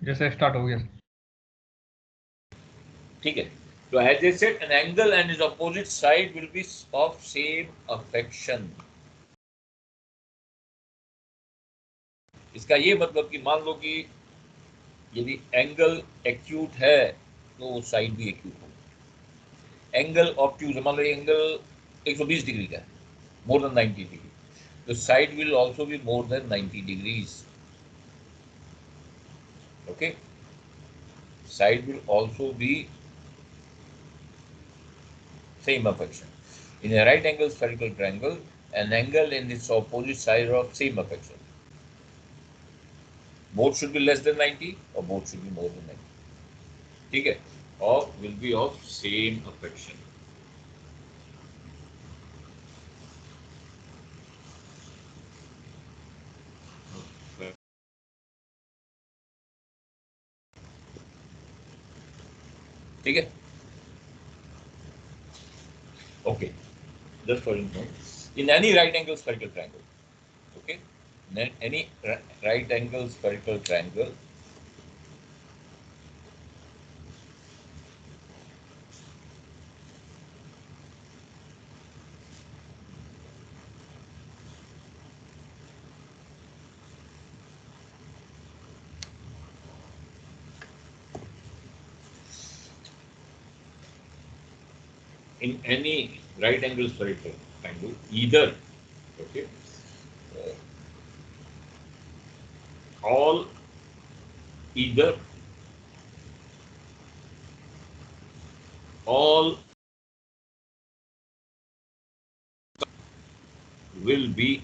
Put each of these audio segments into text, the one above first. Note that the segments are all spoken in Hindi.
जैसे स्टार्ट हो गया। ठीक है, तो as I said, an angle and its opposite side will be of same affection. इसका ये मतलब कि मान लो कि यदि एंगल एक्यूट है तो साइड भी एक्यूट होगा। एंगल ऑब्ट्यूज, मान लो एंगल 120 डिग्री का है, मोर देन 90 डिग्री, तो side will also be more than 90 degrees. Okay, side will also be same affection. In a right angle spherical triangle, an angle in its opposite side are of same affection. Both should be less than 90 or both should be more than 90. ठीक है, or will be of same affection. ठीक है, okay, just for instance, in any right angle spherical triangle, okay, then any right angle spherical triangle, in any right angle spherical triangle, either, okay, all, either all will be,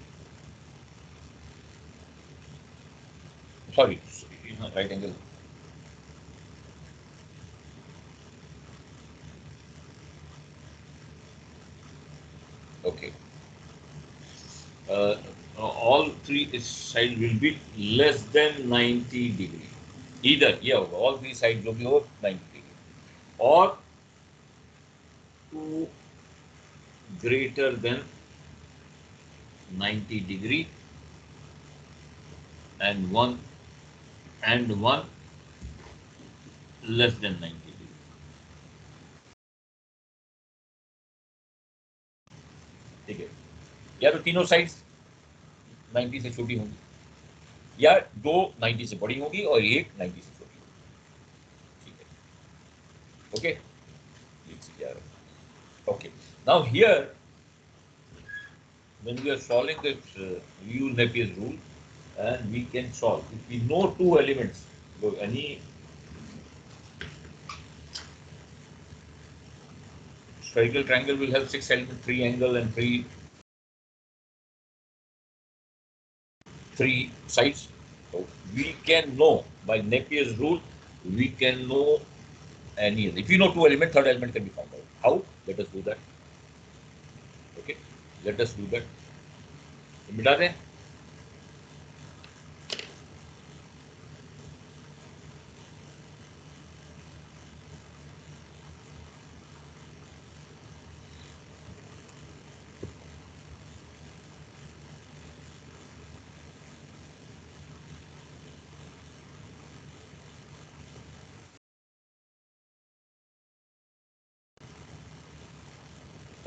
sorry, right angle, okay, all three sides will be less than 90 degree. Either, yeah, all three sides will be over 90 degree, or two greater than 90 degree, and one less than 90 degree. ठीक है, या तो तीनों साइड्स 90 से छोटी होंगी, या दो 90 से बड़ी होगी और एक 90 से छोटी होगी। ठीक है, okay, okay. Now here, when we are solving this, we use Napier's rule, and we can solve. If we know two elements, so any spherical triangle will have 6 elements, 3 angles, and three sides. So we can know by Napier's rule, we can know any. If you know two elements, third element can be found out. How? Let us do that. Okay, let us do that. मिटा दें?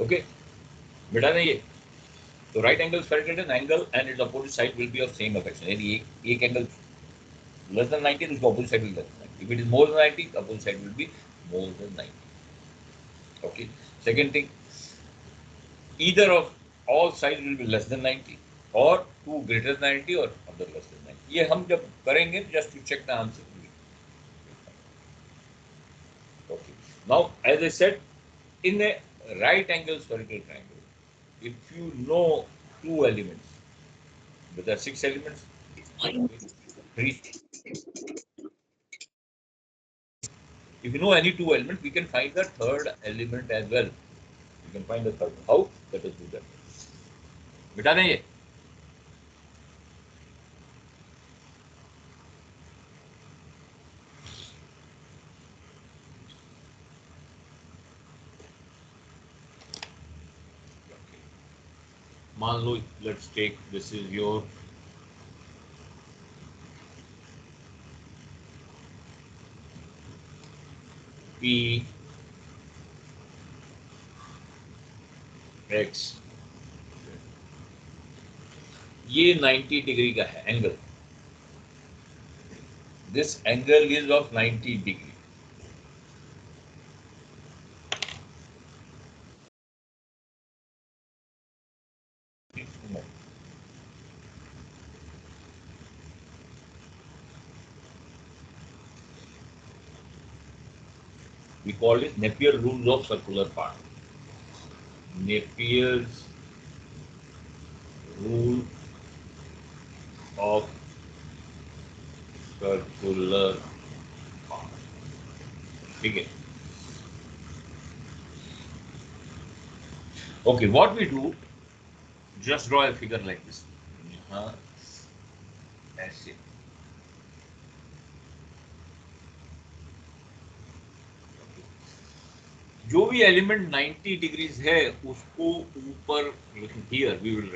Okay, मिटा दें ये? So right angle spherical an angle and its opposite side will be of same affection. यदि एक angle less than 90, then the opposite side will be less than 90. If it is more than 90, the opposite side will be more than 90. Okay. Second thing, either of all sides will be less than 90 or two greater than 90 or other less than 90. ये हम जब करेंगे just to check the answer. Okay. Now, as I said, in a right angle spherical triangle, if you know two elements, there are 6 elements, three. If you know any two elements, we can find the third element as well. We can find the third. How? Let us do that. मिटा दें ये? मान लो, let's take, this is your P x, ये 90 डिग्री का है angle, this angle is of 90 degree. We call it Napier rules of circular part. Napier's rule of circular part. ठीक है। Okay, what we do, just draw a figure like this. यहाँ ऐसे, जो भी एलिमेंट 90 डिग्रीज है उसको ऊपर, here we will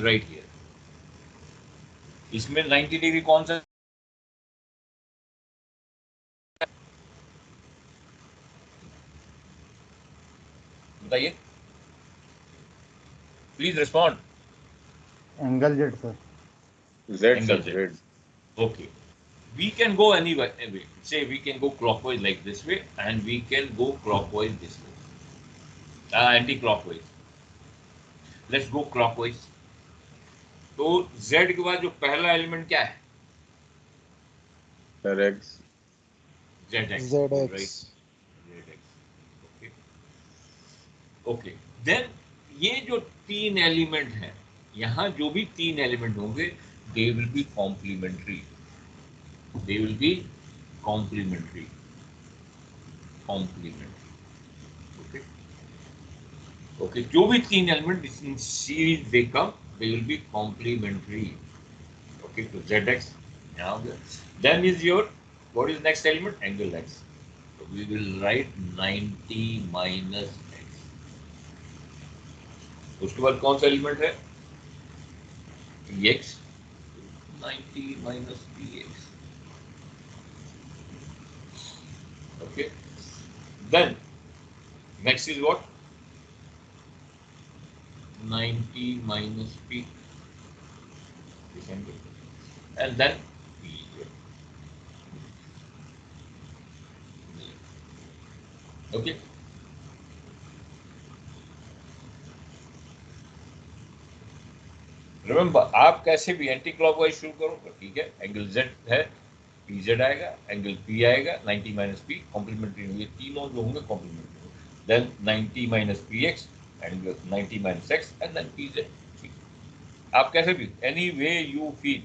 write here, इसमें 90 डिग्री कौन सा, बताइए, please respond. Angle Z sir, angle Z. Okay, we can go any way. Say we can go clockwise like this way, and we can go clockwise this way, anti-clockwise. Let's go clockwise. तो z के बाद जो पहला एलिमेंट क्या है? Sir x, zx, ZX. right? zx. Okay. Okay. Then ये जो तीन एलिमेंट हैं, यहाँ जो भी तीन एलिमेंट होंगे, they will be complementary. They will be complementary. Complementary. Okay. Okay. जो भी तीन element in series they come, they will be complementary. Okay. तो zx यहाँ हो गया. Then is your, what is next element? Angle x. So we will write 90 minus x. उसके बाद कौन सा एलिमेंट है? px. 90 minus px. Okay. Then next is what? 90 minus p. This angle. And then p. Okay. Remember, आप कैसे भी एंटी क्लॉकवाइज शुरू करो तो ठीक है, एंगल z है, पी जेड आएगा, एंगल पी आएगा, 90 माइनस पी, कॉम्प्लीमेंट्री होंगे, तीनों जो होंगे कॉम्प्लीमेंट्री होंगे, then 90 minus P X, angle 90 minus X, and then P Z. ठीक, आप कैसे भी, any way you feel,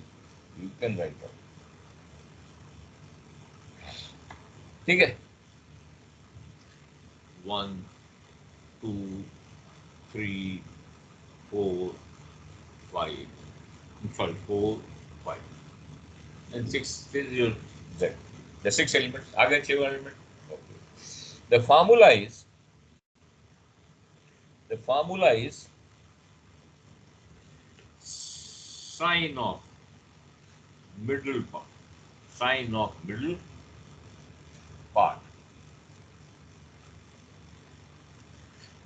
you can write down. ठीक है, 1 2 3 4 5, sorry, 4 5 and 6 is your z. The 6 elements, are there 6 elements? Okay. The formula is sine of middle part, sine of middle part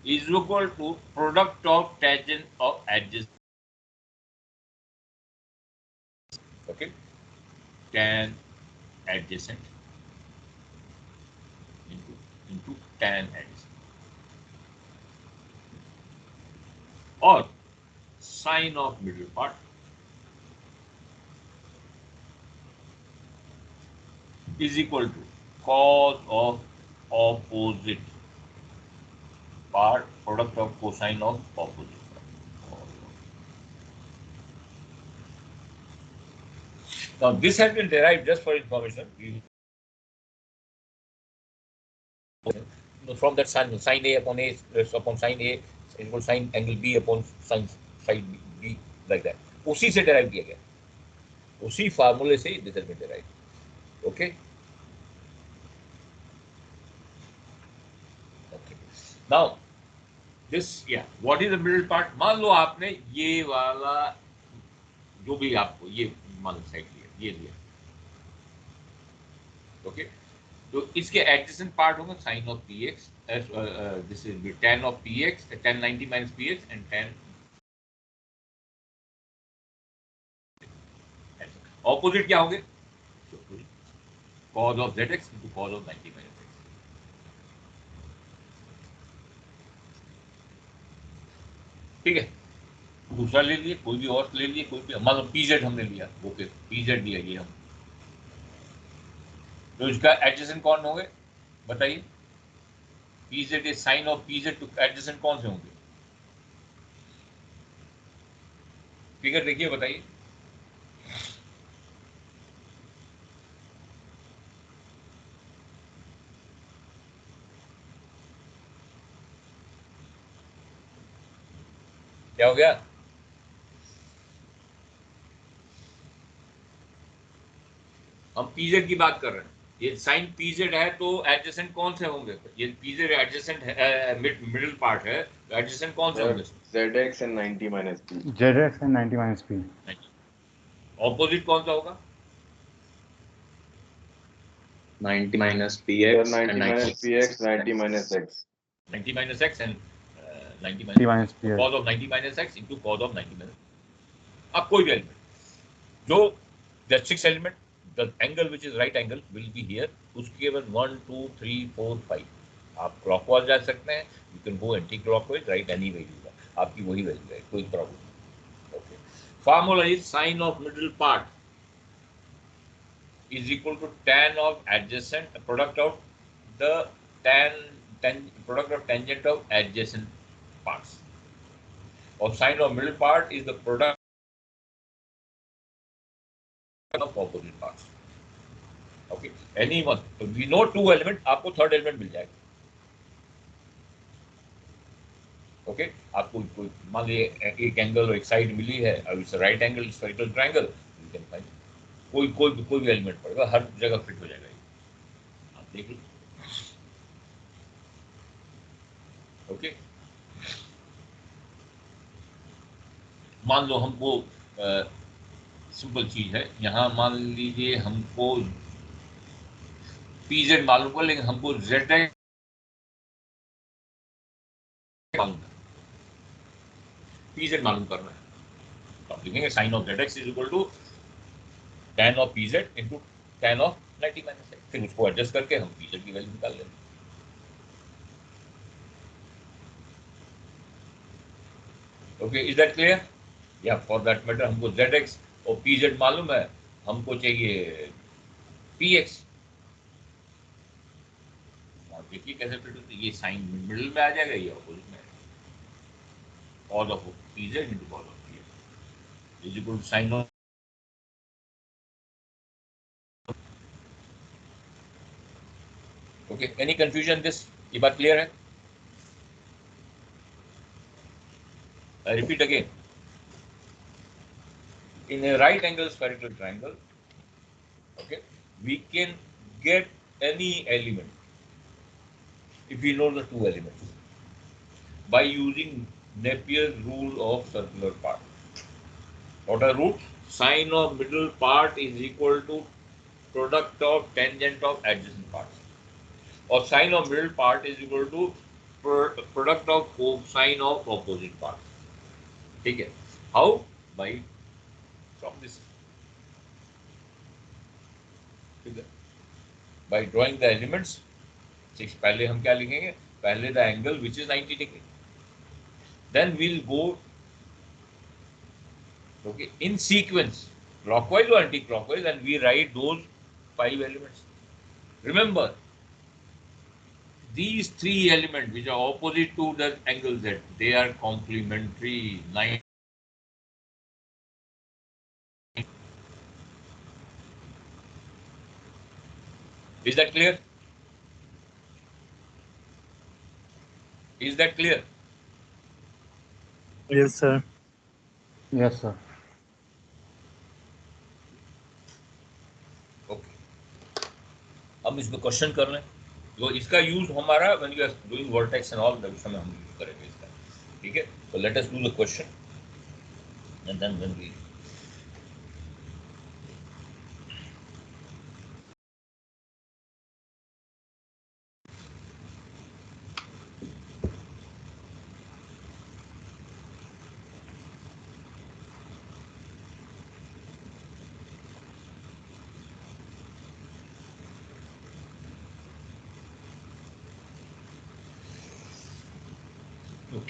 is equal to product of tangent of adjacent. Okay, tan adjacent into tan adjacent, or sine of middle part is equal to cos of opposite part, product of cosine of opposite part. Now this has been derived, just for information, from that sine A upon A upon sine A is equal to sine angle B upon sine side B, like that. उसी से derive किया गया, उसी फार्मूले से this has been derived. Okay. Okay. Now this, yeah, what is the middle part? मान लो आपने ये वाला जो भी आपको ये मान साइड लिया, ये लिया, ओके, तो इसके एडजेसेंट पार्ट होगा sine of P X, this is tan of P X, tan 90 minus P X and tan। Opposite क्या होंगे? cos of zx into cos of 90 minus x। ठीक है, दूसरा ले लिए, कोई भी और ले लिए, कोई भी, मान लो pz हमने लिया, ओके pz लिया ये हम, तो इसका एडजेसेंट कौन होंगे बताइए? pz is sine of pz, तो एडजेसेंट कौन से होंगे? फिगर देखिए बताइए। क्या हो गया? हम pz की बात कर रहे हैं, ये साइन pz है तो एडजेसेंट कौन से होंगे? ये pz एडजेसेंट है, मिडिल पार्ट है, तो एडजेसेंट कौन से होंगे? zx and 90 minus p। ZX and 90 minus P। Opposite कौन सा होगा? 90 minus px 90 and minus px, 90 minus x। 90 minus x and 90 P minus minus P। cos of 90 minus x into cos of 90 minus। अब कोई भी एलिमेंट जो the six element, the angle which is right angle will be here, उसके केवल 1 2 3 4 5, आप क्लॉकवाइज जा सकते हैं, you can go anti clockwise, right any value का, आपकी वही वैल्यू है, कोई प्रॉब्लम नहीं। Okay, formula is sine of middle part is equal to tan of adjacent, product of the product of tangent of adjacent parts, or sine of middle part is the product of opposite parts। okay, any one, so we know two element, आपको third element मिल जाएगा। ओके, आपको कोई मान लीजिए एक एंगल और एक साइड मिली है, अब it's right angle spherical triangle, you can find कोई भी एलिमेंट पड़ेगा, हर जगह फिट हो जाएगा, आप देख लीजिए। ओके, मान लो हमको सिंपल चीज है, यहाँ मान लीजिए हमको pz मालूम कर, लेकिन हमको zx मालूम है, pz मालूम करना है, तो आप लिखेंगे sine of zx is equal to tan of pz into tan of 90 minus x, फिर उसको एडजस्ट करके हम pz की वैल्यू निकाल लेंगे। Okay, is that clear? या फॉर दैट मैटर हमको zx और pz मालूम है, हमको चाहिए px। आप देखिए कैसे फिट होती है, ये साइन मिडिल में आ जाएगा, ये अपोजिट में cos of pz into cos of px is equal to sin of। Okay, any confusion this? ये बात क्लियर है? I repeat again, in a right angle spherical triangle, okay, we can get any element if we know the two elements by using Napier's rule of circular part. What are rule? Sine of middle part is equal to product of tangent of adjacent parts, or sine of middle part is equal to product of cosine of opposite parts। ठीक है, how? By from this figure, by drawing the elements। पहले हम क्या लिखेंगे? पहले the angle which is 90 degree, then we'll go okay in sequence, clockwise or anti-clockwise, and we write those 5 elements। Remember, these 3 elements which are opposite to the angle Z, they are complementary line। Is that clear? Is that clear? Yes, sir. Yes, sir. Okay, हम इसमें क्वेश्चन कर लें, जो इसका यूज हमारा when you are doing vertex and all, उस समय हम यूज करेंगे इसका। ठीक है, तो let us do the question and then when we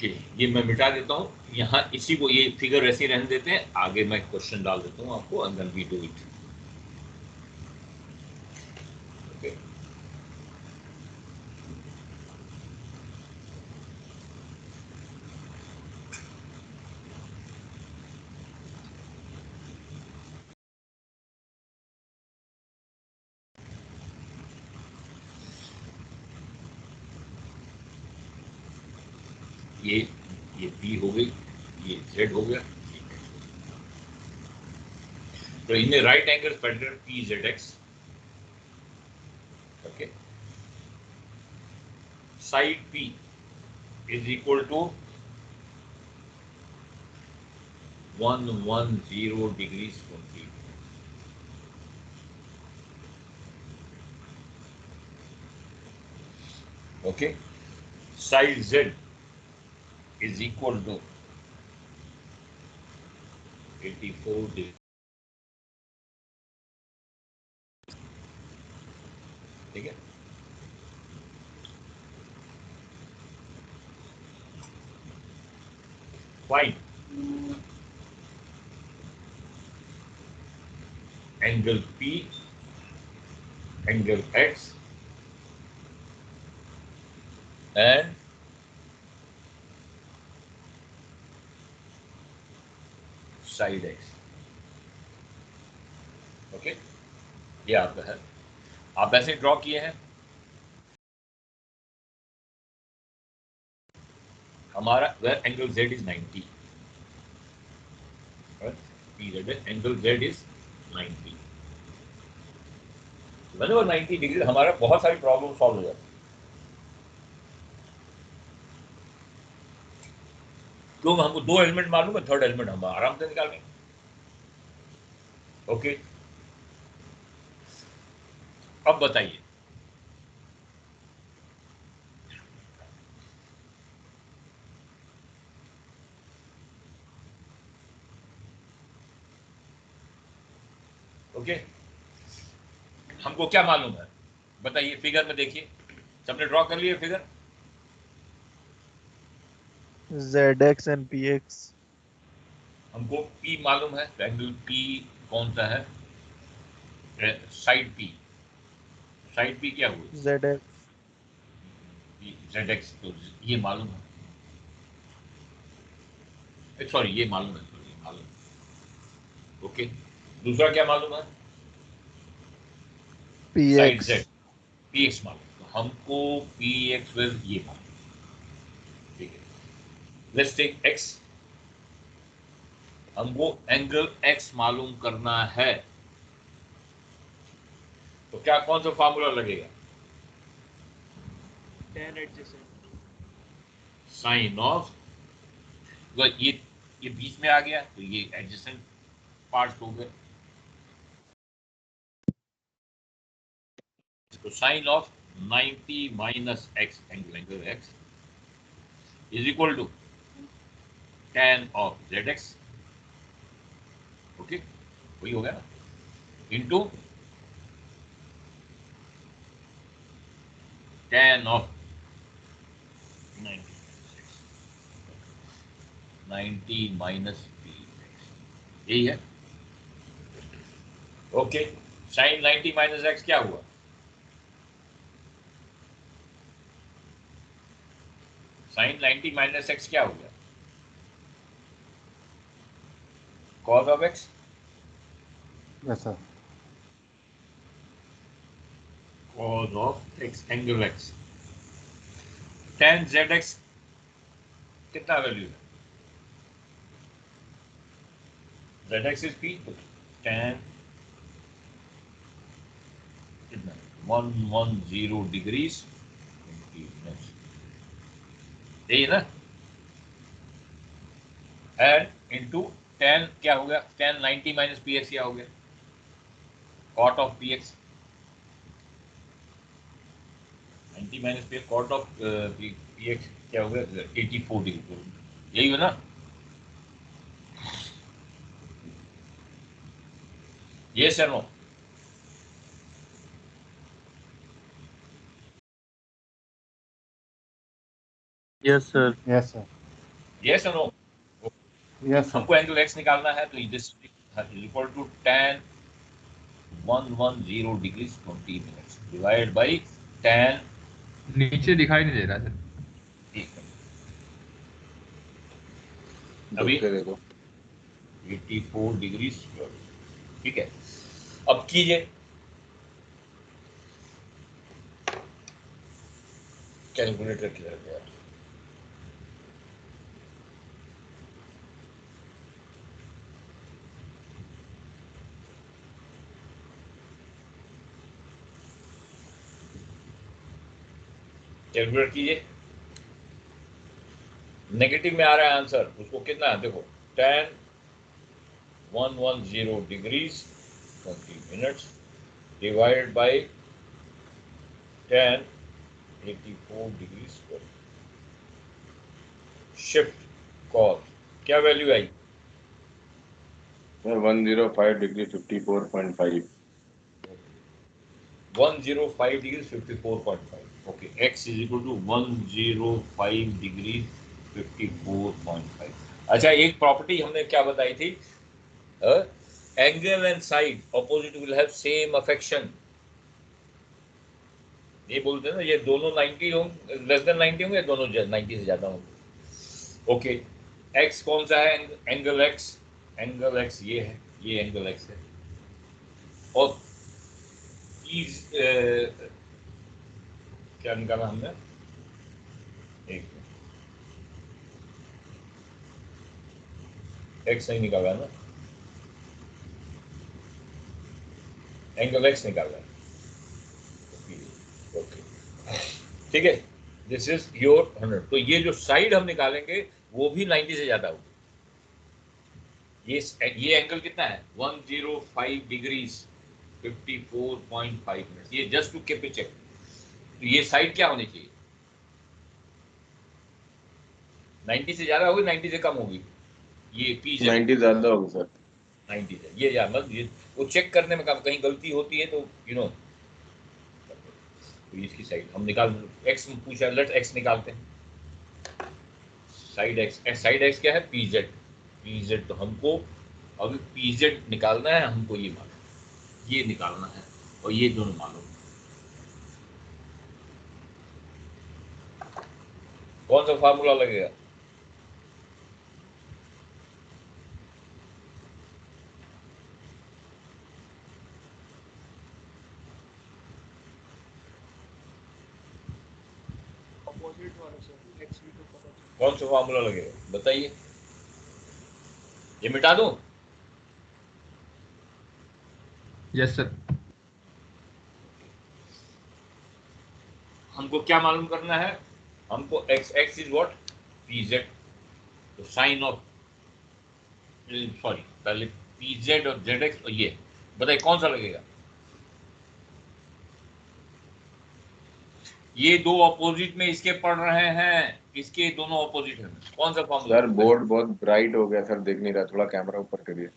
okay, ये मैं मिटा देता हूँ यहाँ, इसी को, ये फिगर ऐसे ही रहने देते हैं, आगे मैं क्वेश्चन डाल देता हूँ आपको, and then we do it. Okay, ये बी हो गई, ये जेड हो गया, तो इनमें right angle pattern P Z X. Okay, side P is equal to 110 degrees from P. Okay, side Z is equal to 84 degrees. ठीक है, fine angle P, angle X and side X। Okay, ये आपका है, आप ऐसे ड्रॉ किए हैं। हमारा angle Z is 90, PZ angle Z is 90। whenever 90 degree, हमारा बहुत सारी प्रॉब्लम सॉल्व हो जाती है। क्यों, हमको दो एलिमेंट मालूम है, थर्ड एलिमेंट हम आराम से निकाल लेंगे। ओके, अब बताइए, ओके, हमको क्या मालूम है, बताइए, फिगर में देखिए, सबने ड्रॉ कर लिया फिगर। ZX and PX। हमको P मालूम है, एंगल P कौन सा है, साइड P, साइड P क्या हुआ, ZX। ZX, तो ये मालूम है, सॉरी ये मालूम है, ये मालूम है। ओके, दूसरा क्या मालूम है, साइड PX। Z, PX मालूम, तो हमको PX विल ये मालूम। ठीक है, लेट्स टेक X, हमको एंगल X मालूम करना है, तो क्या कौन सा फार्मूला लगेगा, tan adjacent। साइन ऑफ, ये बीच में आ गया तो ये एडजेसेंट पार्ट हो गए, तो sine of 90 minus X, angle X is equal to tan of Z X. Okay, वही हो गया ना, into tan of 90 minus P, यही है। ओके, साइन 90 माइनस एक्स क्या हुआ, साइन 90 माइनस एक्स क्या हो गया, cos of x, Yes, sir. cos of x, angle x, tan Z x कितना वैल्यू है, Z X is P, tan कितना 110 डिग्रीज, यही ना, एंड इंटू tan क्या हो गया, tan 90 माइनस पी एक्स क्या हो गया, cot of P X, 90 minus P X, cot of P X क्या हो गया, 84 डिग्री, यही हो ना, ये sir no, Yes, sir। Yes, sir. Yes और नो? Yes, sir. हमको एंगल एक्स निकालना है, तो this is equal to tan 110 degrees 20 minutes divide by tan नीचे दिखाई नहीं दे रहा सर। अभी देख के देखो 84 डिग्रीज, ठीक है। अब कीजिए, कैलकुलेटर किधर गया? कैलकुलेट कीजिए। नेगेटिव में आ रहा है आंसर, उसको कितना है देखो, tan 110 degrees 20 minutes divide by tan 84 degrees shift cos, क्या वैल्यू आई? 105 degree 54.5। 105 degree 54.5। Okay, x is equal to 105 degree 54.5। अच्छा, एक प्रॉपर्टी हमने क्या बताई थी, angle and side opposite will have same affection. ये बोलते हैं ना, ये दोनों 90 होंगे, लेस देन 90 होंगे, दोनों 90 से ज्यादा होंगे। ओके, x कौन सा है? एंगल x, एंगल x ये है, ये एंगल x है। और प्लीज क्या निकाला हमने, एक x नहीं निकाला ना, एंगल x निकाला है। ओके, ठीक है, दिस इज योर 100। तो ये जो साइड हम निकालेंगे वो भी 90 से ज्यादा होगी। ये एंगल कितना है? 105 डिग्रीज 54.5 मिनट। ये just to keep it check. तो ये साइड क्या होनी चाहिए? 90 से ज्यादा होगी, 90 से कम होगी? ये पी 90 ज्यादा होगा सर। 90 से ये या मतलब ये वो चेक करने में कहीं गलती होती है तो यू नो, तो इसकी साइड हम निकाल, एक्स पूछा, लेट एक्स निकालते हैं। साइड एक्स, साइड एक्स क्या है? पीजेड। पीजेड तो हमको अभी पीजेड निकालना है, हमको ये मालूम, ये निकालना है, और ये दोनों मालूम। कौन सा फार्मूला लगेगा? अपोजिट वाला सर, एक्स भी तो पता चला। कौन सा फार्मूला लगेगा बताइए, ये मिटा दूं? Yes sir. हमको क्या मालूम करना है? हमको x, x is what? PZ. तो साइन ऑफ, सॉरी, पहले पीजेड और जेड एक्स, और ये बताइए कौन सा लगेगा? ये दो ऑपोजिट में इसके पढ़ रहे हैं, इसके दोनों ऑपोजिट है, कौन सा फॉर्मूला? सर बोर्ड बहुत ब्राइट हो गया सर, देख नहीं रहा, थोड़ा कैमरा ऊपर करिए।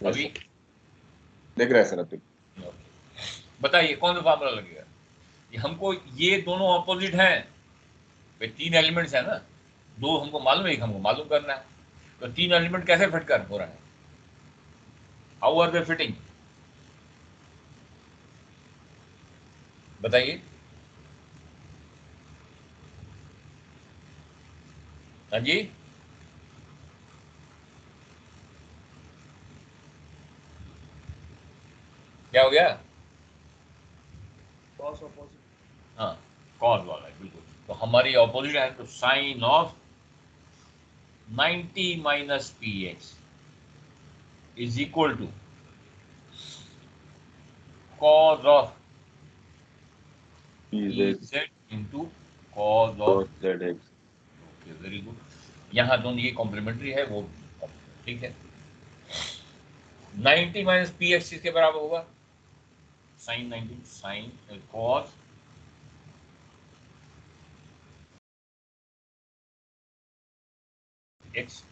अभी देख रहा है सर अभी। बताइए कौन सा फॉर्मूला लगेगा? हमको ये दोनों ऑपोजिट हैं, भाई तीन एलिमेंट्स है ना, दो हमको मालूम है, एक हमको मालूम करना है। तो तीन एलिमेंट कैसे फिट कर हो रहा है? How are they fitting? बताइए। हाँ जी, क्या हो गया? Cos opposite. हाँ, कॉस वाला है बिल्कुल। तो हमारी ऑपोजिट है, तो sine of 90 minus P X is equal to cos of PZ Ez into cos of, cos ZX। Okay very good. यहाँ दोनों ये कॉम्प्लीमेंट्री है, वो ठीक है। 90 माइनस पी एक्स इसके बराबर होगा sine 90, sine cos x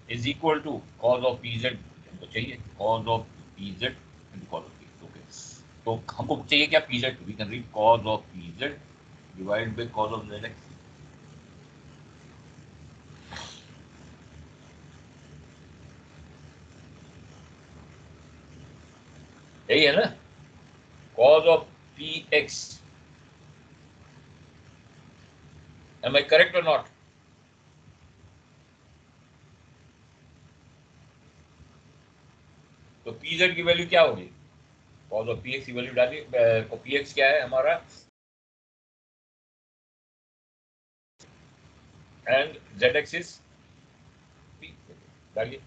is equal to cos of pz, हमको चाहिए cos of pz into cos of pz। Okay, तो हमको चाहिए क्या? pz, we can read cos of pz divide by cos of Z x. यही है ना, cos of px. Am I correct or not? तो pz की वैल्यू क्या होगी? cos of px की वैल्यू डालिए, px क्या है हमारा, and zx is p, डालिए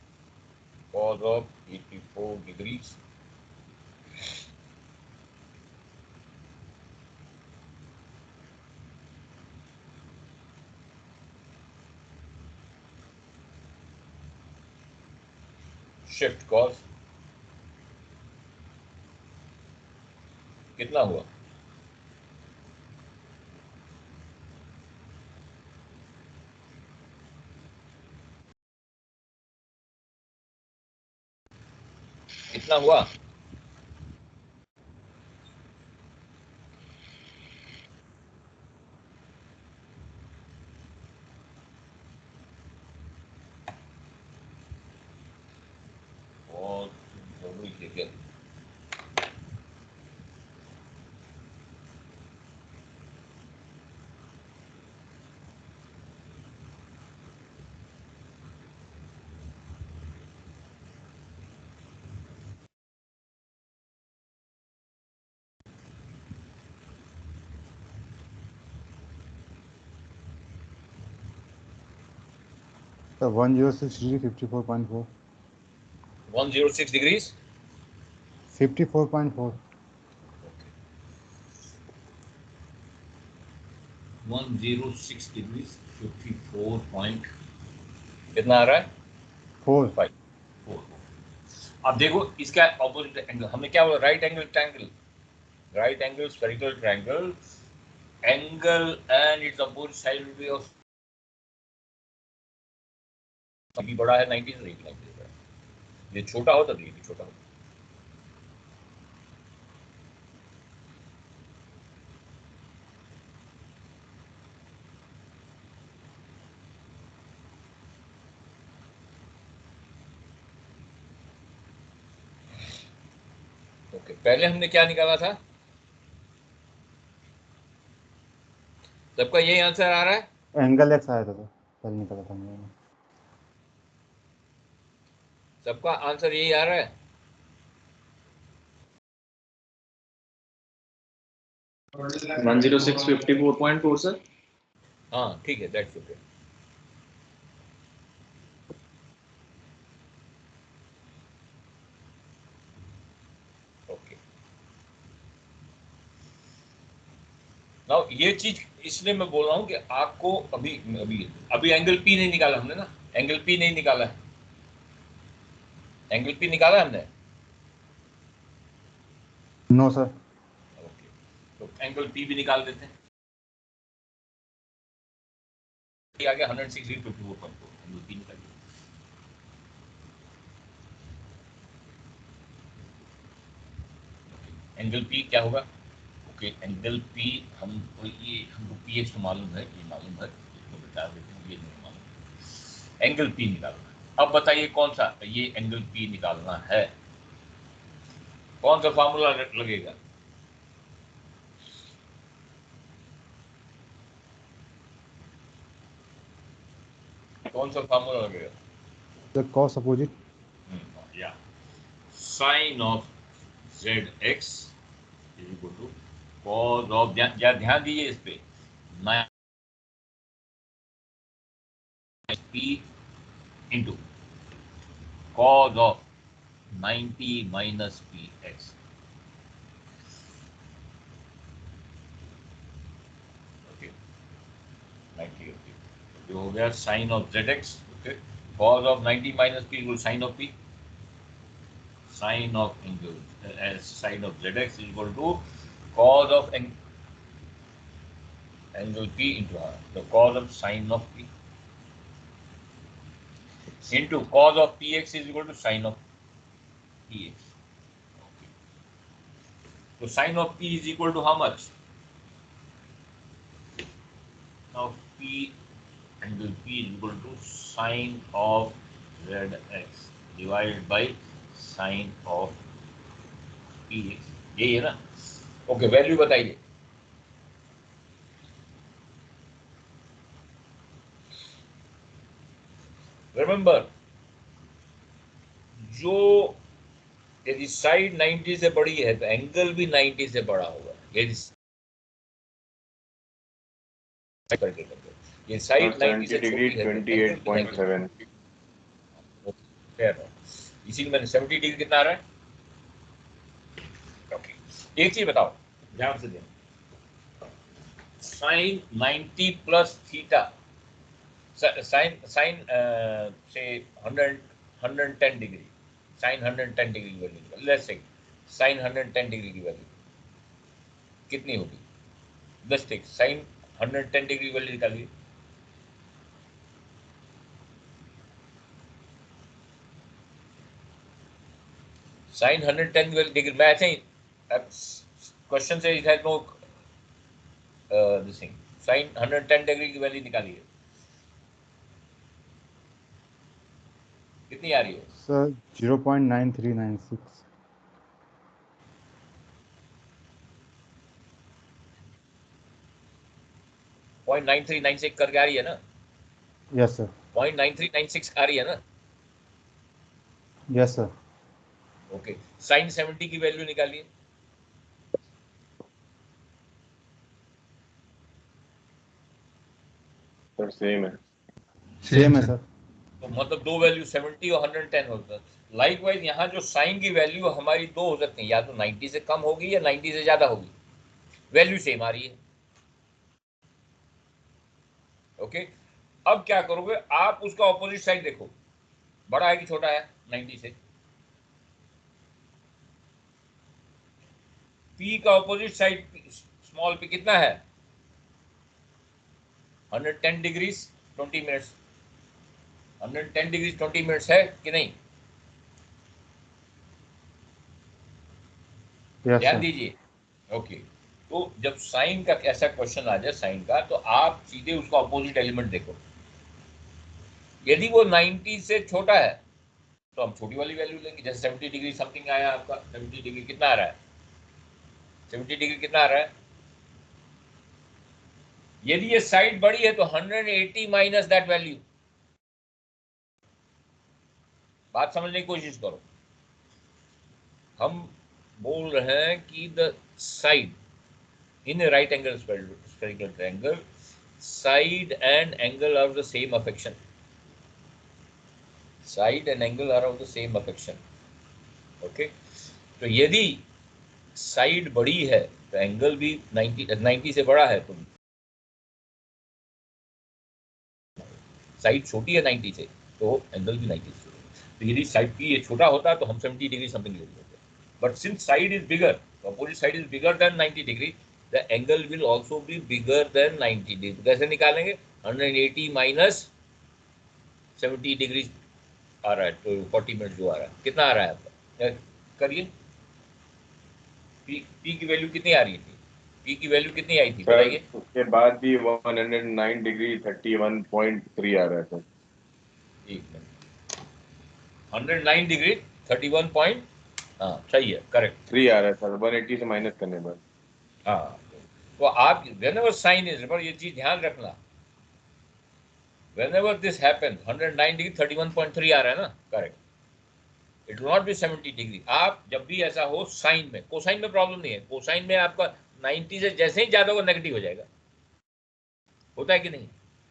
cos of 84 degrees shift cos कितना हुआ? कितना हुआ? और जरूरी देखिए, So 106 degree 54.4. 106 degrees 54.4. 106 degrees 54 point कितना आ रहा है? 4. 5 4। अब देखो इसका ऑपोजिट एंगल, हमने क्या बोला, right angle triangle, right angle spherical triangle, angle and it's opposite side will B of, अभी बड़ा है 90 से 90 बड़ा, ये छोटा होता तो ये भी छोटा होता। ओके, पहले हमने क्या निकाला था? सबका यही आंसर आ रहा है? एंगल एक्स आया था तो कल निकला था मैंने। सबका आंसर यही आ रहा है? 10654.4 सर। हाँ ठीक है, दैट्स ओके। ओके, नाउ ये चीज इसलिए मैं बोल रहा हूँ कि आपको अभी अभी अभी एंगल पी नहीं निकाला हमने ना, एंगल पी नहीं निकाला है, एंगल पी निकाला हमने? No sir. ओके, तो एंगल पी भी निकाल देते हैं। ये आ गया 106.54, एंगल पी निकाल दिया। एंगल पी क्या होगा? ओके, एंगल पी हमको पी एच तो मालूम है, ये मालूम है, इसको बता देते हैं, ये नहीं मालूम। एंगल पी निकालना, अब बताइए कौन सा, ये एंगल पी निकालना है, कौन सा फार्मूला लगेगा? कौन सा फार्मूला लगेगा? The cos opposite. या sine of Z X is equal to cos of, ध्यान दीजिए इस पे, P into cos of 90 minus P X. Okay, 90 okay, जो हो गया sine of Z X, okay, cos of 90 minus P equal sine of P, sine of angle as sine of Z X is equal to cos of angle P into R, the cos of sine of P into cos of Px is equal to sine of Px. Okay. So sine of P is equal to how much? of P angle P is equal to sine of ZX divided by sine of PX, यही है ना? ओके, वैल्यू बताइए। रिमेंबर, जो यदि साइड 90 से बड़ी है तो एंगल भी 90 से बड़ा होगा। यदि ये साइड 90 से डिग्री छोटी है तो 28.7 इसीलिए मैंने 70 डिग्री कितना आ रहा है? ओके, एक चीज बताओ ध्यान से देना, साइन 90 प्लस थीटा, साइन से 110 डिग्री, साइन 110 डिग्री की value, let's say sine 110 degree की वैल्यू कितनी होगी? Let's take sine 110 degree value निकालिए। साइन 110 डिग्री, मैं ऐसे ही क्वेश्चन से it has no this thing, sine 110 degree की वैल्यू निकालिए, कितनी आ रही है? सर 0.9396। 0.9396 करके आ रही है ना? Yes sir. 0.9396 आ रही है ना? Yes sir. ओके, साइन 70 की वैल्यू निकालिए। सर सेम है। सेम है सर। तो मतलब दो वैल्यू 70 और 110 होता है। लाइकवाइज यहाँ जो साइन की वैल्यू हमारी दो हो सकती है, या तो 90 से कम होगी या 90 से ज्यादा होगी, वैल्यू सेम आ रही है। ओके, अब क्या करोगे आप, उसका ऑपोजिट साइड देखो, बड़ा है कि छोटा है 90 से? P का ऑपोजिट साइड स्मॉल p कितना है? 110 डिग्रीज 20 मिनट्स। 110 डिग्रीज 20 मिनट्स है कि नहीं? यस ध्यान सर। दीजिए। ओके, तो जब साइन का ऐसा क्वेश्चन आ जाए साइन का, तो आप सीधे उसका ऑपोजिट एलिमेंट देखो। यदि वो 90 से छोटा है तो हम छोटी वाली वैल्यू लेंगे, जैसे 70 डिग्री समथिंग आया आपका। 70 डिग्री कितना आ रहा है? 70 डिग्री कितना आ रहा है? यदि ये साइड बड़ी है तो 180 माइनस दैट वैल्यू। बात समझने की कोशिश करो। हम बोल रहे हैं कि the side in a right angle spherical triangle, side and angle are of the same affection. Side and angle are of the same affection. Okay, तो यदि साइड बड़ी है तो एंगल भी 90 से बड़ा है, तो साइड छोटी है 90 से तो एंगल भी 90 से। तो यदि साइड की ये छोटा होता तो हम 70 डिग्री समथिंग ले लेते, but since side is bigger, opposite side is bigger than 90 degree, the angle will also be bigger than 90 degree. कैसे निकालेंगे? 180 माइनस 70 डिग्री आ रहा है, तो 40 मिनट जो आ रहा है, कितना आ रहा है आपका? करिए, पी की वैल्यू कितनी आ रही थी? पी की वैल्यू कितनी आई थी सर बताइए? उसके बाद भी 109 डिग्री 31.3 आ रहा है सर। एक मिनट, 109 डिग्री 31 पॉइंट, हाँ सही है, करेक्ट 3 आ रहा है सर 180 से माइनस करने पर। हाँ, तो आप whenever sin is, पर ये चीज ध्यान रखना, whenever this happens 109 डिग्री 31.3 आ रहा है ना, correct, it will not be 70 degree. आप जब भी ऐसा हो साइन में, कोसाइन में प्रॉब्लम नहीं है, कोसाइन में आपका 90 से जैसे ही ज्यादा होगा नेगेटिव हो जाएगा, होता है कि नहीं?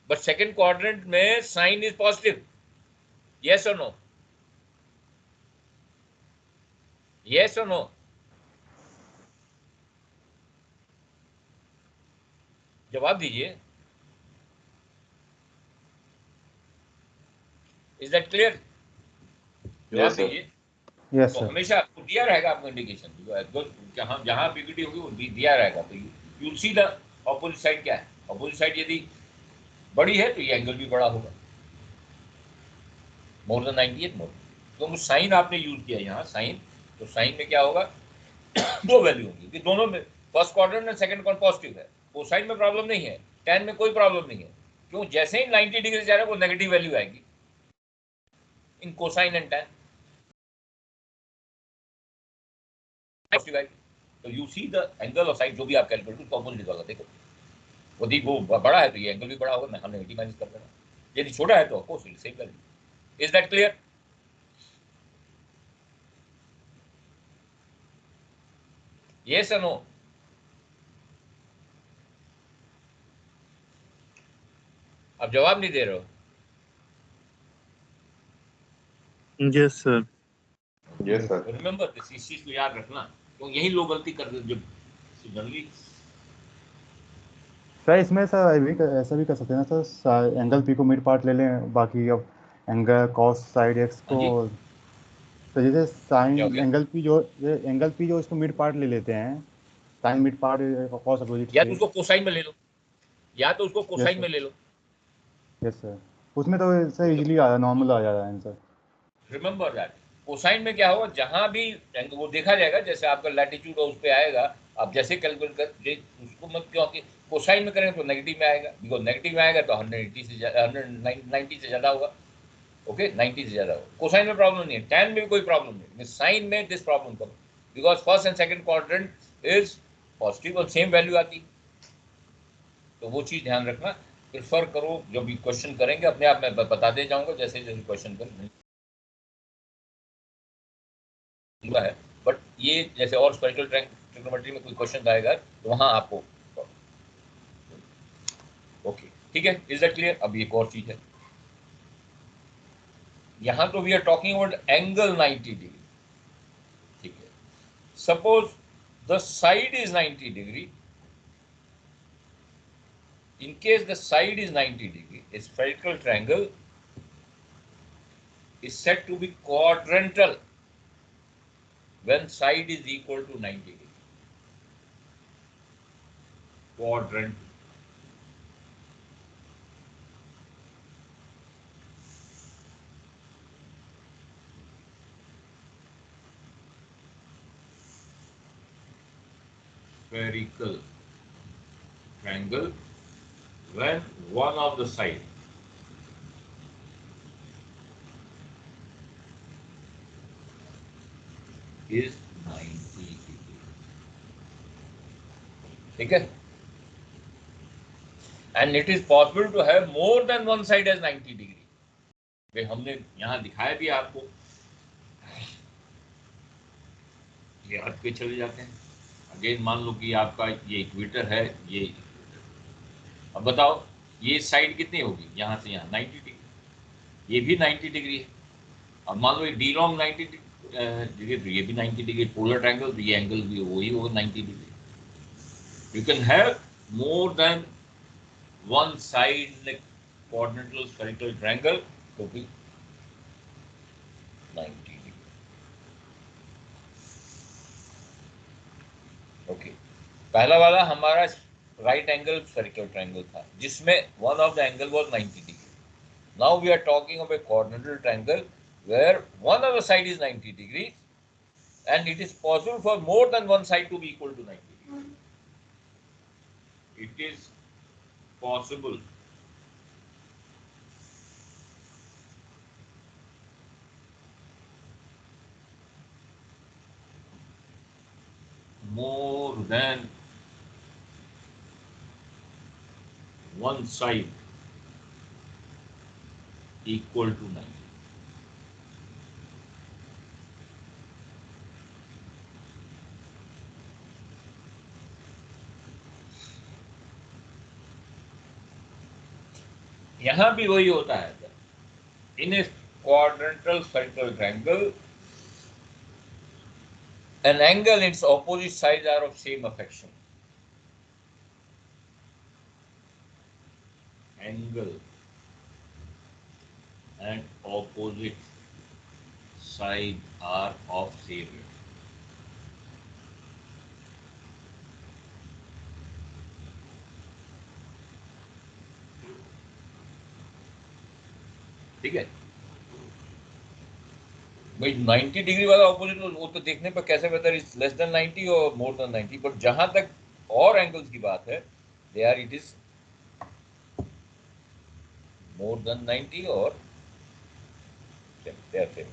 बट सेकंड क्वाड्रेंट में साइन इज पॉजिटिव, यस और नो? यस और नो? जवाब दीजिए। Is that clear? जवाब दीजिए। यस तो सर। हमेशा आपको दिया रहेगा आपको इंडिकेशन, जहाँ जहाँ पीपीटी होगी वो दिया रहेगा, तो you see the opposite side क्या है। ऑपोजिट साइड यदि बड़ी है तो ये एंगल भी बड़ा होगा, मोर देन 98 मोर। तो साइन आपने यूज किया यहाँ साइन, तो साइन में क्या होगा? दो वैल्यू होंगी कि दोनों में फर्स्ट क्वाड्रेंट में सेकंड क्वाड्रेंट पॉजिटिव है, कोसाइन में प्रॉब्लम नहीं है, tan में कोई प्रॉब्लम नहीं है, क्यों? जैसे ही 90 डिग्री जा रहा है वो नेगेटिव वैल्यू आएगी इन कोसाइन एंड tan। तो you see the angle of side, जो भी आप कैलकुलेट उसको अपोजिट होगा। देखो वो बड़ा है तो ये एंगल भी बड़ा होगा, हम नेगेटिव माइनस कर देना। यदि छोटा है तो of course same value. Is that clear? Yes और नो? आप जवाब नहीं दे रहे हो। Yes, sir. Yes, sir. Remember this, इस चीज को याद रखना, क्यों यही लोग गलती कर देते जब जनरली। सर इसमें सर ऐसा भी कर सकते हैं ना सर, एंगल पी को मिड पार्ट ले लें, बाकी अब एंगल कॉस साइड एक्स को, तो जैसे क्या साइन हो गया? एंगल पी जो इसको मिड पार्ट ले लेते हैं, sine mid part cos opposite या तो उसको कोसाइन में ले लो, या तो उसको कोसाइन sir. में ले लो। यस सर, उसमें तो सर इजीली नॉर्मल आ जाता है आंसर। रिमेंबर दैट कोसाइन में क्या होगा, जहां भी वो देखा जाएगा, जैसे आपका लैटिट्यूड उस पे आएगा, आप जैसे कैलकुलेट कर उसको मत, क्योंकि कोसाइन में करेंगे तो नेगेटिव में आएगा, बिकॉज नेगेटिव में आएगा तो 180 से 190 से ज्यादा होगा। ओके 90 से ज्यादा होगा। कोसाइन में प्रॉब्लम नहीं है, tan में भी कोई प्रॉब्लम नहीं है, साइन में this problem come, because first and second quadrant is positive और सेम वैल्यू आती है। तो वो चीज ध्यान रखना, प्रिफर करो। जब भी क्वेश्चन करेंगे अपने आप मैं बता दे जाऊंगा जैसे जैसे क्वेश्चन कर है, बट ये जैसे और स्पेशल ट्रिग्नोमेट्री में कोई क्वेश्चन आएगा तो वहां आपको। ओके ठीक है, इज दैट क्लियर? अब एक और चीज है, यहां तो we are talking about angle 90 degree, ठीक है। Suppose the side is 90 degree, in case the side is 90 degree, a spherical triangle is said to be quadrantal when side is equal to 90 degree. Quadrantal. Spherical triangle when one of the side is 90 degree. ठीक है? And it is possible to have more than one side as 90 degree. वे हमने यहाँ दिखाया भी आपको, ये अर्थ पे चले जाते हैं। अगेन मान लो कि आपका ये इक्वेटर है, ये अब बताओ ये साइड कितनी होगी, यहाँ से यहाँ 90 डिग्री, ये भी 90 डिग्री है। अब मान लो ये डी लॉन्ग 90 डिग्री, तो ये भी 90 डिग्री, पोलर ट्रायंगल, तो ये एंगल भी वही होगा 90 degree. You can have more than one side in quadrantal spherical triangle, तो भी 90 डिग्री। ओके, पहला वाला हमारा राइट एंगल स्फेरिकल ट्रायंगल था जिसमें one of the angle was 90 degree. Now we are talking about quadrantal triangle where one of the side is 90 degree and it is possible for more than one side to be equal to 90 degree. It is possible more than one side equal to 90. यहां भी वही होता है, इन ए quadrantal spherical triangle an angle its opposite sides are of same affection. Angle and opposite side are of same. ठीक है भाई, 90 डिग्री वाला ऑपोजिट वो तो देखने पर कैसे बेहतर इज लेस देन 90 और मोर देन 90, बट जहां तक और एंगल्स की बात है, they are it is more than 90 or they are same.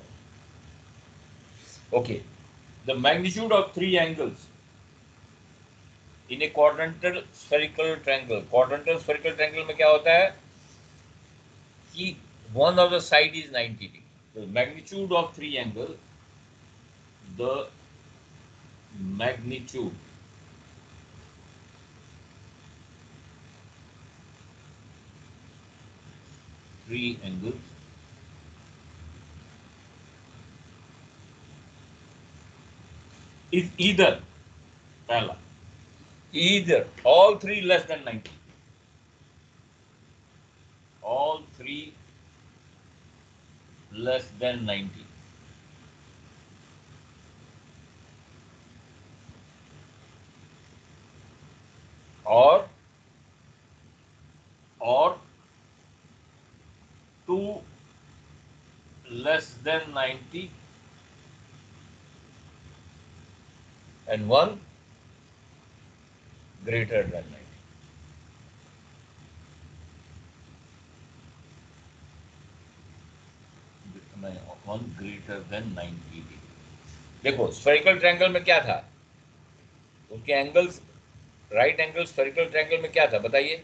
Okay, the magnitude of three angles in a quadrantal spherical triangle. Quadrantal spherical triangle में क्या होता है कि one of the side is 90 degree. The magnitude of three angle, the magnitude three angles is either पहला either all three less than 90, all three less than 90, or two less than 90 and one greater than 90. One greater than 90 degree. देखो स्फेरिकल ट्रायंगल में क्या था, उसके angles, right angle spherical triangle में क्या था बताइए,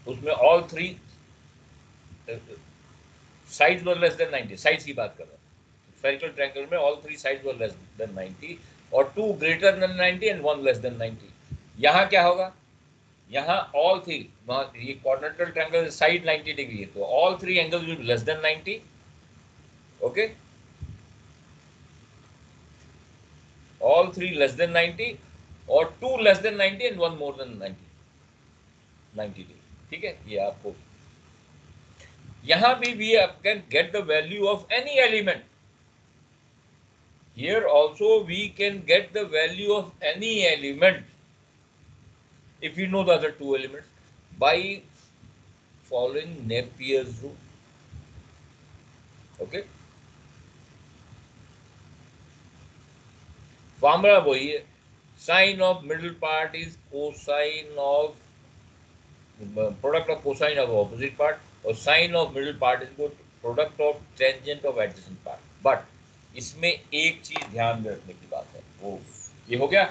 उसमें all three sides were less than 90, sides की बात कर रहा हूं। स्फेरिकल ट्रायंगल में all three sides were less than 90 और two greater than 90 and one less than 90। यहां क्या होगा, यहाँ ऑल थ्री, ये क्वाड्रेंटल ट्रायंगल साइड 90 डिग्री है, तो all three angles will be less than 90। Okay, all three less than 90 और two less than 90 and one more than 90 degree. ठीक है, ये आपको यहां भी we can get the value of any element. Here also we can get the value of any element if we know the other two elements by following Napier's rule. Okay, formula वही है, sine of middle part is cosine of product of cosine of opposite part, और sine of middle part is product of tangent of adjacent part. But इसमें एक चीज ध्यान में रखने की बात है, वो ये हो गया,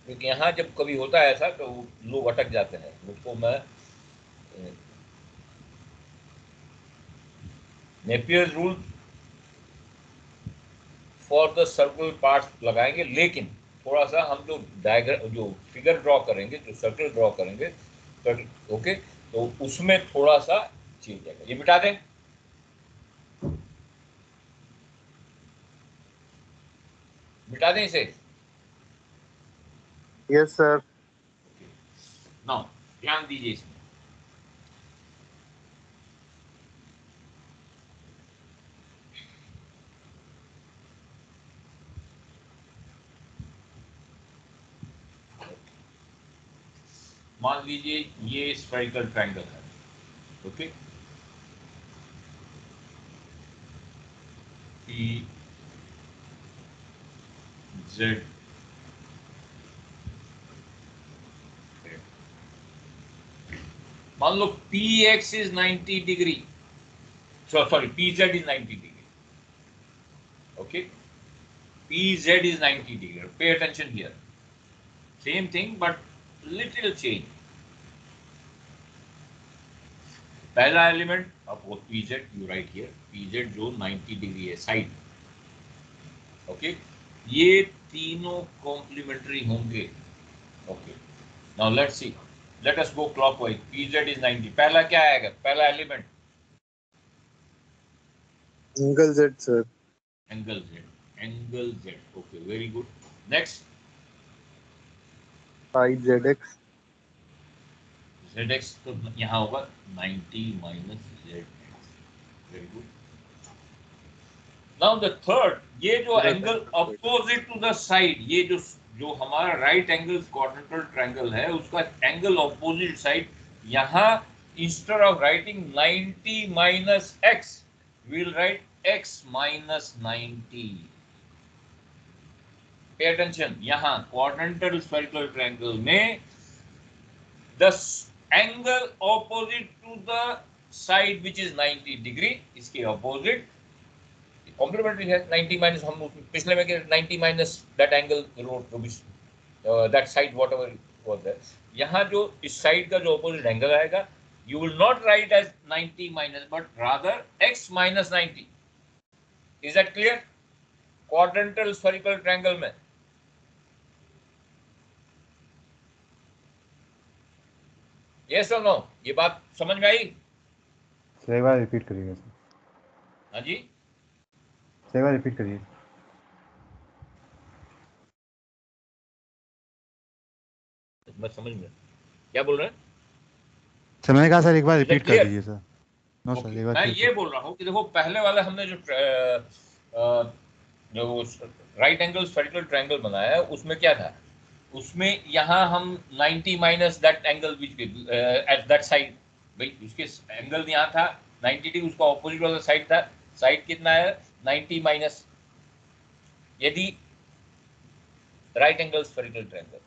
क्योंकि यहाँ जब कभी होता है ऐसा तो लोग अटक जाते हैं, उसको मैं Napier's rule for the circle parts लगाएंगे, लेकिन थोड़ा सा हम जो डायग्राम, जो फिगर ड्रॉ करेंगे, जो सर्कल ड्रॉ करेंगे, ओके, तो उसमें थोड़ा सा चेंज आएगा। ये मिटा दें, मिटा दें इसे। Yes sir. नाउ ध्यान दीजिए इसमें, मान लीजिए ये स्फेरिकल ट्रायंगल है, ओके, पी जेड मान लो P X is 90 degree, sorry P Z is 90 degree, okay, P Z is 90 degree. Pay attention here, same thing but little change. पहला element of P Z, you write here P Z जो 90 डिग्री है साइड, ओके, ये तीनों कॉम्प्लीमेंट्री होंगे। Okay, now let's see, let us go clockwise. P Z is 90, पहला क्या आएगा, पहला element angle Z sir. Angle Z, angle Z, okay, very good. Next pi Z X. Z X तो यहाँ होगा 90 minus Z X, very good. Now the third, ये जो angle opposite to the side, ये जो जो हमारा राइट एंगल क्वाड्रेंटल ट्रायंगल है, उसका एंगल अपोजिट साइड, यहाँ instead of writing 90 minus x, we will write x minus 90। Pay attention, यहाँ क्वाड्रेंटल स्फेरिकल ट्रायंगल में the angle opposite to the side which is 90 degree, इसके opposite complementary है 90 minus, हम पिछले में 90 minus that angle wrote to be that side whatever was there. यहाँ जो इस साइड का जो opposite angle आएगा, you will not write as 90 minus but rather x minus 90. Is that clear? Quadrantal spherical triangle में yes or no? ये बात समझ में आई? एक बार रिपीट करिएगा सर, हाँ जी, एक बार रिपीट करिए। मैं समझ में क्या बोल रहे हैं? सर मैंने कहा सर एक बार रिपीट कर clear? दीजिए सर। नो सर, एक बार मैं फिर ये बोल रहा हूँ कि देखो पहले वाला हमने जो राइट एंगल स्फेरिकल ट्रायंगल बनाया है उसमें क्या था, उसमें यहाँ हम 90 minus that angle which at that side, भाई उसके एंगल यहाँ था 90 डिग्री, उसका ऑपोजिट वाला साइड था, साइड कितना है 90 माइनस, यदि राइट एंगल स्फेरिकल ट्रायंगल।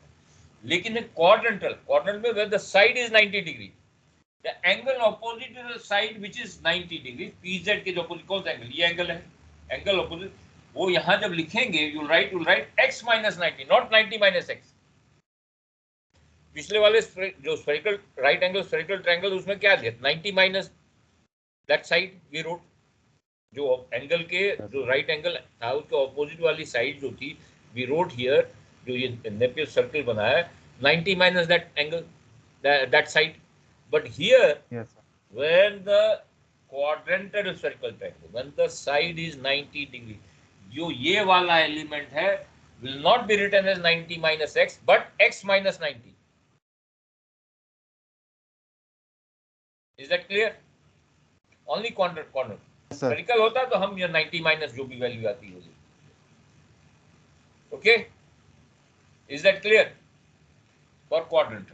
लेकिन क्वाड्रेंटल में where the side is 90 degree, the angle opposite to the side which is 90 degree, pz के जो opposite कौन सा एंगल, ये एंगल है, एंगल ऑपोजिट, वो यहां जब लिखेंगे you'll write x minus 90 not 90 minus x। पिछले वाले जो spherical right angle spherical triangle उसमें क्या दिया 90 minus that side we wrote, जो एंगल के जो राइट एंगल था उसके ऑपोजिट वाली साइड जो थी वी रोट हियर, जो ये नेपियर सर्कल बनाया 90 minus that angle that side. But here, yes sir. when the quadrantal spherical triangle, when the side is 90 degree, जो ये वाला एलिमेंट है will not be written as 90 minus x, but x minus 90. Is that clear? Only quadrant. Spherical होता तो हम ये 90 minus जो भी वैल्यू आती होगी। Okay? Is that clear? For quadrantal.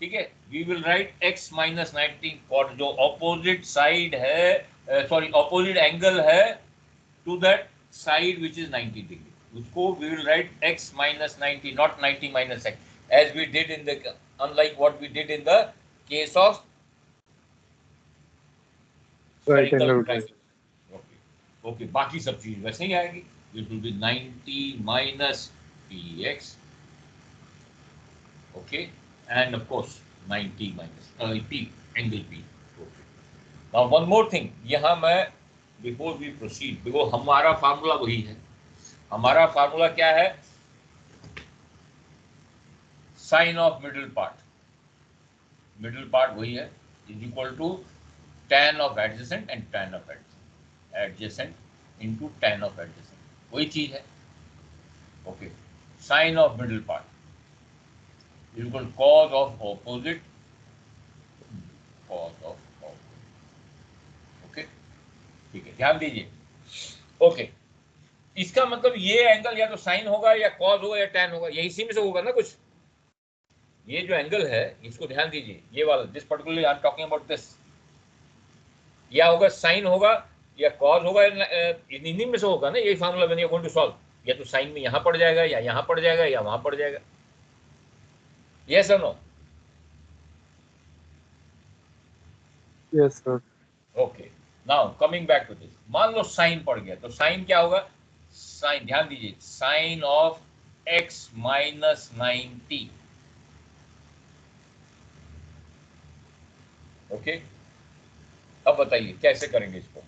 ठीक है, we will write x minus 90 और जो ऑपोजिट साइड है, सॉरी ऑपोजिट एंगल है to that side which is 90 degree, उसको we will write x minus 90 not 90 minus x as we did in the unlike what we did in the case of Right angle triangle. Okay, बाकी सब चीज वैसे ही आएगी, it will be 90 minus px, okay, and of course 90 minus p, angle p. Okay. Now one more thing, यहाँ मैं before we proceed, because हमारा फार्मूला वही है, हमारा फार्मूला क्या है, साइन ऑफ मिडिल पार्ट वही है, is equal to tan of adjacent and tan of adjacent into tan of adjacent, वही चीज है। Okay, sine of middle part equal cos of opposite, okay, ठीक है, ध्यान दीजिए। ओके, इसका मतलब ये एंगल या तो साइन होगा या कॉस होगा या टैन होगा, यही इसी में से होगा ना कुछ। ये जो एंगल है इसको ध्यान दीजिए, ये वाला this particularly I am talking about this, या होगा साइन होगा या कॉस होगा, इन्हीं में से होगा ना, यही फार्मूला बनिए गोइंग टू सॉल्व, या तो साइन में यहां पड़ जाएगा या यहां पड़ जाएगा या वहां पड़ जाएगा। Yes or no? Yes sir. Okay. Now coming back to this. मान लो साइन पड़ गया, तो साइन क्या होगा, साइन ध्यान दीजिए, sine of x minus 90। Okay, अब बताइए कैसे करेंगे इसको,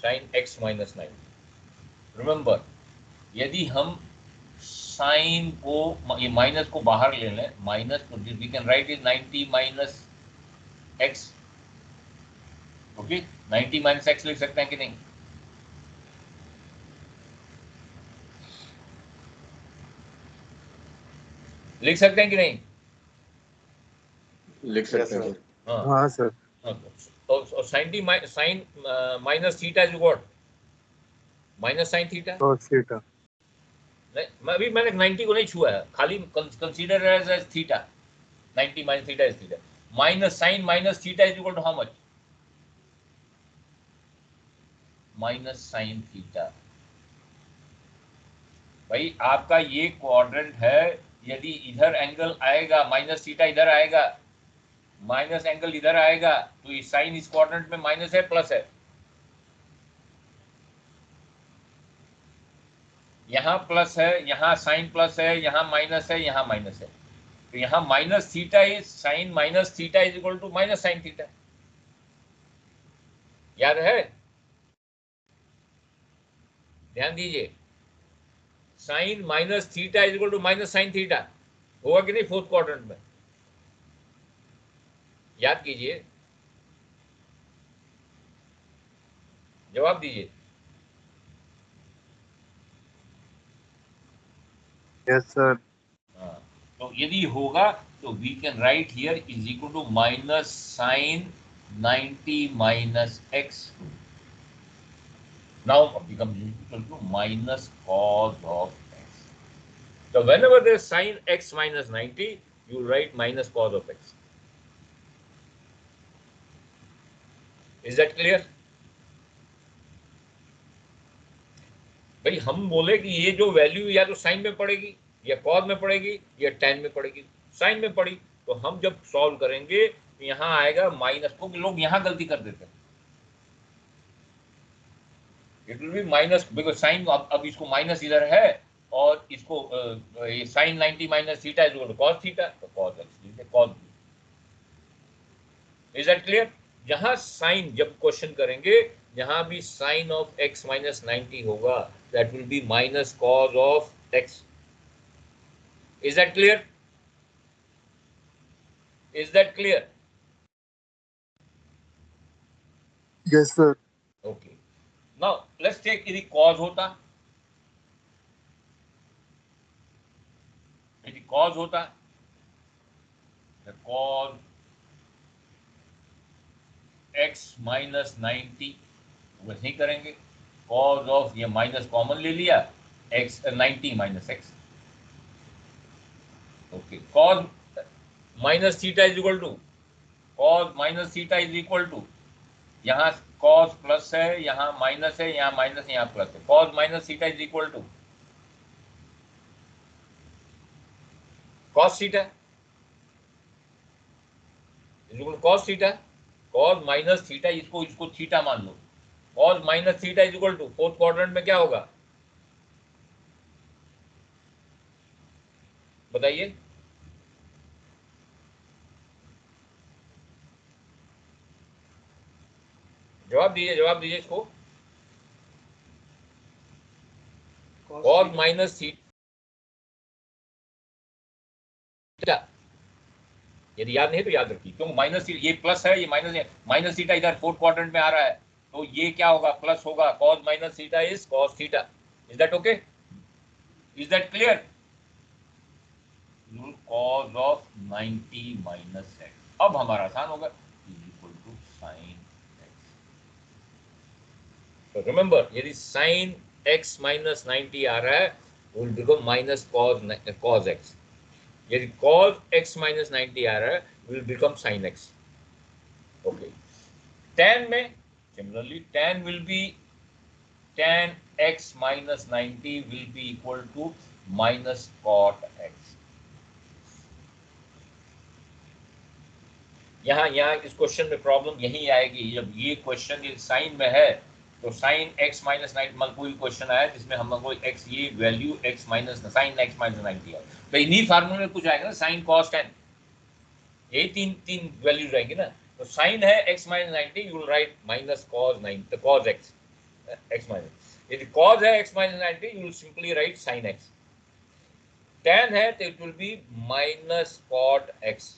साइन x माइनस 90। रिमेंबर, यदि हम साइन को, ये माइनस को बाहर ले लें, माइनस को we can write is 90 minus x। Okay, 90 minus x लिख सकते हैं कि नहीं, लिख सकते हैं कि नहीं, लिख सकते हैं। हाँ सर. और sine minus theta is what, minus sine theta. Cos theta. मैंने 90 को नहीं छुआ है, खाली consider as theta, 90 minus theta is theta, minus sine minus theta is equal to how much, minus sine theta. भाई आपका ये क्वाड्रेंट है, यदि इधर एंगल आएगा माइनस थीटा, इधर आएगा माइनस एंगल, इधर आएगा, तो ये साइन इस क्वाड्रेंट में माइनस है प्लस है, यहाँ प्लस है, यहाँ साइन प्लस है, यहाँ माइनस है, यहाँ माइनस है। तो यहाँ minus theta is sine minus theta is equal to minus sine theta. याद है? ध्यान दीजिए, sine minus theta is equal to minus sine theta होगा कि नहीं फोर्थ क्वाड्रेंट में? याद कीजिए, जवाब दीजिए। Yes sir. हाँ, तो यदि होगा तो we can write here is equal to minus sine 90 minus x, now becomes equal to minus cos of x. So whenever there is sin x minus 90, you write minus cos of x. Is that clear? भाई हम बोले कि ये जो वैल्यू या तो साइन में पड़ेगी या कॉस में पड़ेगी या tan में पड़ेगी। साइन में पड़ी तो हम जब सॉल्व करेंगे तो यहाँ आएगा माइनस, को लोग यहाँ गलती कर देते हैं। It will be minus because sine, अब इसको माइनस इधर है और इसको sine 90 minus theta is equal to cos theta, तो cos x cos. Is that clear? जहां साइन जब क्वेश्चन करेंगे, जहां भी साइन ऑफ एक्स माइनस 90 होगा, that will be minus cos of x. Is that clear? Is that clear? Yes sir. Okay, now let's take यदि कॉज होता, यदि कॉज होता, कॉज x माइनस 90, वैसे ही करेंगे। कॉज ऑफ, ये माइनस कॉमन ले लिया, x 90 minus x. Okay, cos minus theta is equal to, cos minus theta is equal to, यहाँ कॉस प्लस है, यहाँ माइनस है, यहाँ माइनस है, यहाँ प्लस है। Cos minus theta is equal to cos theta is equal to cos theta. Cos minus theta, इसको थीटा मान लो। Cos minus theta is equal to, fourth quadrant में क्या होगा बताइए? जवाब दीजिए, जवाब दीजिए इसको। कॉस माइनस थीटा, यदि याद नहीं तो याद रखिए, क्यों माइनस, ये प्लस है, ये माइनस है, माइनस थीटा इधर फोर्थ क्वाड्रेंट में आ रहा है, तो ये क्या होगा? प्लस होगा। Cos minus theta is cos theta. Is that okay? Is that clear? Cos of 90 minus x, अब हमारा आसान होगा, is equal to sine x. तो रिमेंबर, यदि साइन एक्स माइनस 90 आ रहा है, will become minus cos x. यदि cos x minus 90 आ रहा है, will become sin x. Okay. Tan में similarly, tan will be tan x minus 90 will be equal to minus cot x. यहाँ इस क्वेश्चन में प्रॉब्लम यही आएगी, जब ये क्वेश्चन ये साइन में है तो साइन x माइनस 90, कोई क्वेश्चन आया जिसमें हमको x, ये value x minus sine x minus 90 है, तो इन्हीं फार्मूले में कुछ आएगा ना, साइन कॉस टेन, यही तीन वैल्यू रहेंगे ना। तो साइन है x minus 90, you will write minus cos 90, cos x minus. यदि कॉस है x minus 90, you will simply write sine x। Tan है तो it will be minus cot x।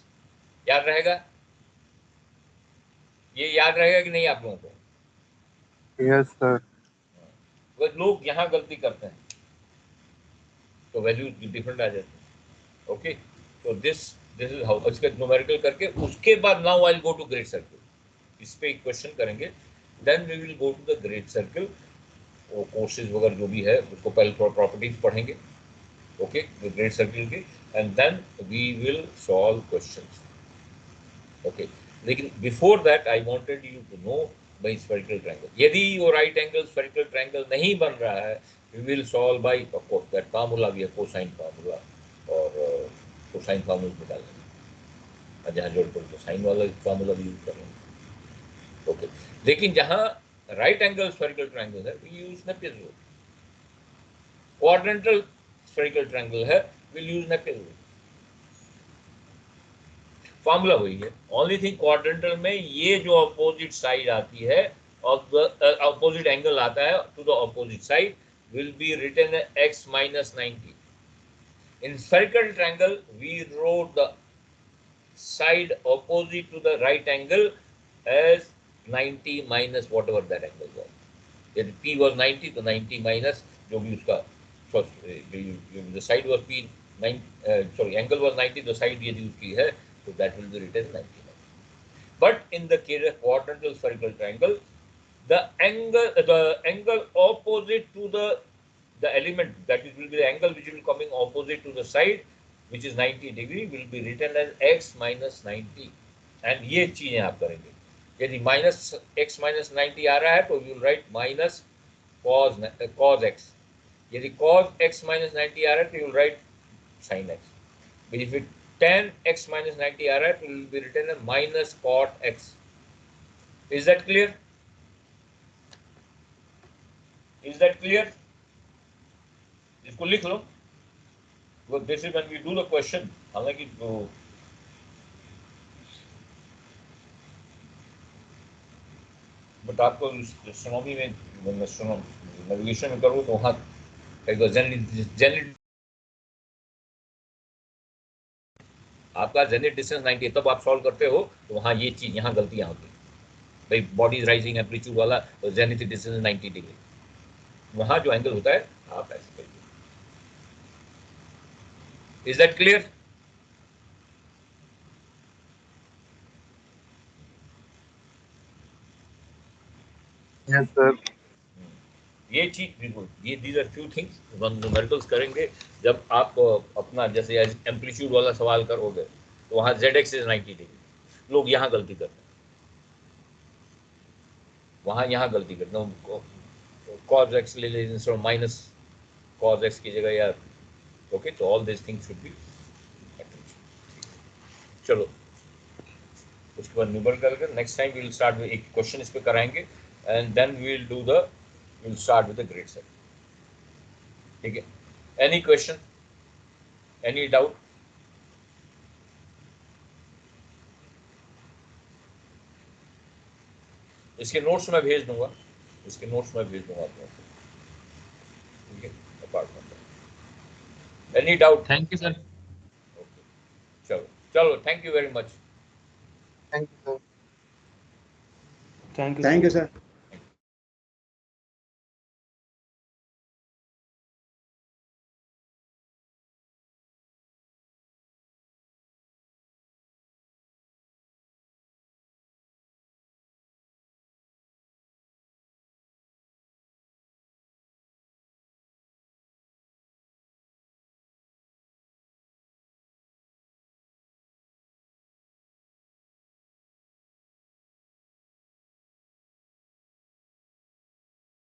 याद रहेगा? ये याद रहेगा कि नहीं आप लोगों को? Yes sir. वो लोग यहाँ गलती करते हैं तो वैल्यू डिफरेंट आ जाती है। ओके, तो दिस इज हाउ, इसका न्यूमेरिकल करके उसके बाद now I will go to great circle. इस पे एक क्वेश्चन करेंगे, then we will go to the great circle. वो कोर्सेज वगैरह जो भी है उसको पहले थोड़ा प्रॉपर्टीज पढ़ेंगे, ओके, ग्रेड सर्किल की, and then we will solve questions. Okay, लेकिन before that I wanted you to know by spherical triangle. यदि वो right angle spherical triangle नहीं बन रहा है, we will solve by of course that formula भी है cosine formula और cosine formula निकालेंगे। जहाँ जोड़ तो साइन वाला formula भी यूज करेंगे। ओके, लेकिन जहाँ right angle spherical triangle है, we use Napier's rule. Quadrantal spherical triangle है, we'll use Napier's rule. Formula वही है। ओनली थिंग क्वाड्रेंटल में ये जो अपोजिट साइड आती है और अपोजिट एंगल आता है to the opposite side will be written x minus 90. In spherical triangle we wrote the side opposite to the right angle as 90 minus whatever that angle was. यदि p was 90 तो 90 minus जो भी उसका the side was p 9 angle was 90 the side यदि उसकी है so that will be written 99. But in the case of quadrantal spherical triangle, the angle opposite to the element, that is will be the angle which will be coming opposite to the side, which is 90 degree, will be written as x minus 90. And ये चीजें आप करेंगे। यदि minus x minus 90 आ रहा है तो you will write minus cos x. यदि cos x minus 90 आ रहा है तो you will write sin x. But if it tan x minus 90 आ रहा है तो will be written as minus cot x. Is that clear? Is that clear? इसको लिख लो। Well, this is when we do the question. हालांकि तो बट आपको एस्ट्रोनॉमी में नेविगेशन में करो तो वहाँ जनरली आपका जेनिथ डिस्टेंस 90 है, तब आप सॉल्व करते हो तो वहाँ ये चीज यहाँ गलतियाँ होती है। भाई बॉडी इज राइजिंग एम्पलीट्यूड वाला तो जेनिथ डिस्टेंस 90 डिग्री, वहाँ जो एंगल होता है आप ऐसे करिए। Is that clear? Yes, sir. ये चीज बिल्कुल ये these are few things numericals करेंगे जब आप अपना जैसे एम्पलीट्यूड वाला सवाल करोगे तो वहाँ ZX इज 90 डिग्री, लोग यहाँ गलती करते हैं, वहाँ यहाँ गलती करते हैं, cos x ले लेते हैं माइनस cos x की जगह यार। ओके, तो all this things should be. चलो उसके बाद न्यूमेरिकल कर next time we will start with एक क्वेश्चन इस पे कराएंगे and then we will do the we'll start with the grade set. ठीक है, any question, any doubt? इसके नोट्स मैं भेज दूंगा, इसके नोट्स मैं भेज दूंगा आपको। ठीक है, apart from that any doubt? Thank you sir. Okay, चलो चलो, thank you very much. Thank you, sir. Thank you sir.